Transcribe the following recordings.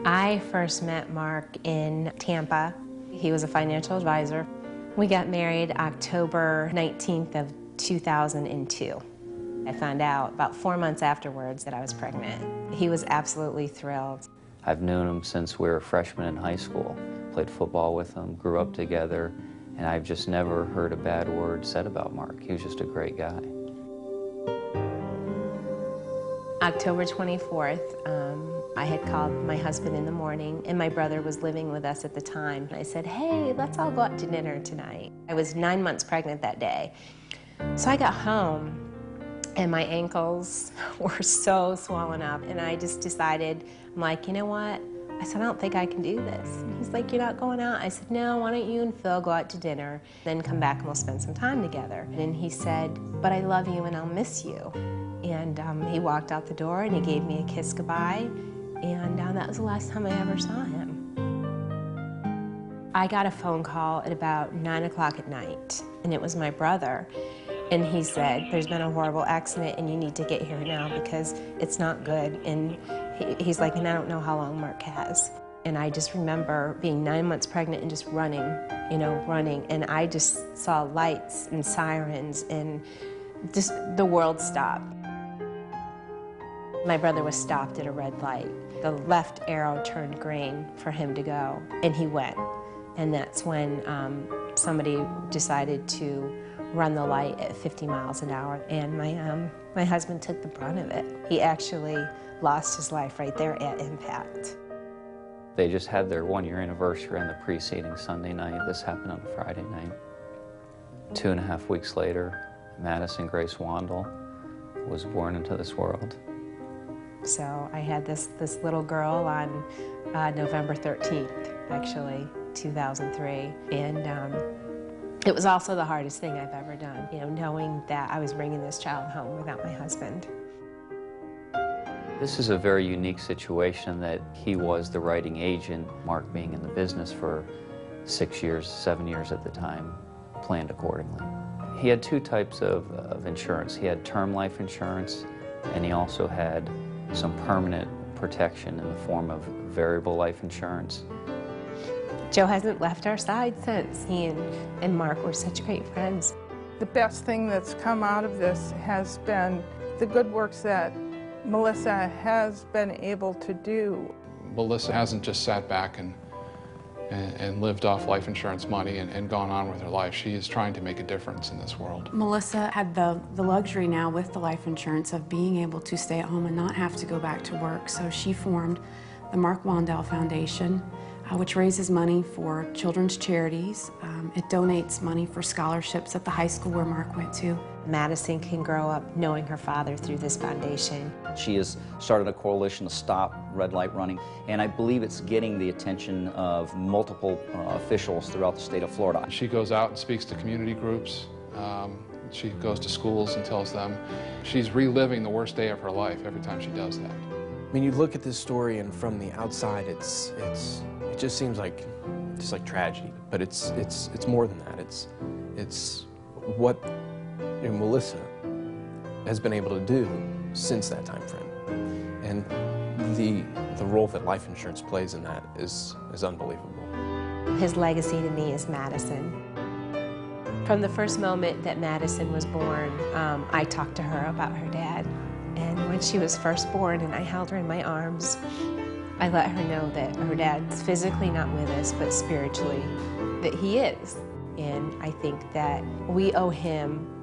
I first met Mark in Tampa. He was a financial advisor. We got married October 19th of 2002. I found out about 4 months afterwards that I was pregnant. He was absolutely thrilled. I've known him since we were freshmen in high school. Played football with him, grew up together, and I've just never heard a bad word said about Mark. He was just a great guy. October 24th, I had called my husband in the morning, and my brother was living with us at the time. I said, hey, let's all go out to dinner tonight. I was 9 months pregnant that day. So I got home, and my ankles were so swollen up, and I just decided, I'm like, you know what? I said, I don't think I can do this. And he's like, you're not going out? I said, no, why don't you and Phil go out to dinner, then come back and we'll spend some time together. And he said, but I love you and I'll miss you. And he walked out the door and he gave me a kiss goodbye, and that was the last time I ever saw him. I got a phone call at about 9 o'clock at night, and it was my brother. And he said, there's been a horrible accident and you need to get here now because it's not good. And he's like, and I don't know how long Mark has. And I just remember being 9 months pregnant and just running, running. And I just saw lights and sirens and just the world stopped. My brother was stopped at a red light. The left arrow turned green for him to go, and he went. And that's when somebody decided to run the light at 50 miles an hour, and my husband took the brunt of it. He actually lost his life right there at impact. They just had their 1-year anniversary on the preceding Sunday night. This happened on a Friday night. 2.5 weeks later, Madison Grace Wandall was born into this world. So I had this little girl on November 13th, actually, 2003. And it was also the hardest thing I've ever done, knowing that I was bringing this child home without my husband. This is a very unique situation that he was the writing agent, Mark being in the business for 6 years, 7 years at the time, planned accordingly. He had 2 types of insurance. He had term life insurance, and he also had some permanent protection in the form of variable life insurance. Joe hasn't left our side since. He and Mark were such great friends. The best thing that's come out of this has been the good works that Melissa has been able to do. Melissa hasn't just sat back and lived off life insurance money and gone on with her life. She is trying to make a difference in this world. Melissa had the luxury now with the life insurance of being able to stay at home and not have to go back to work. So she formed the Mark Wandall Foundation, which raises money for children's charities. It donates money for scholarships at the high school where Mark went to. Madison can grow up knowing her father through this foundation. She has started a coalition to stop red light running, and I believe it's getting the attention of multiple officials throughout the state of Florida. She goes out and speaks to community groups. She goes to schools and tells them she's reliving the worst day of her life every time she does that. I mean, you look at this story, and from the outside, it just seems like tragedy, but it's more than that. It's what Melissa has been able to do since that time frame, and the role that life insurance plays in that is unbelievable. His legacy to me is Madison. From the first moment that Madison was born, I talked to her about her dad, and when she was first born and I held her in my arms, I let her know that her dad's physically not with us, but spiritually, that he is. And I think that we owe him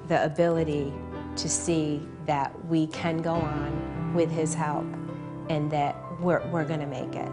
the ability to see that we can go on with his help and that we're going to make it.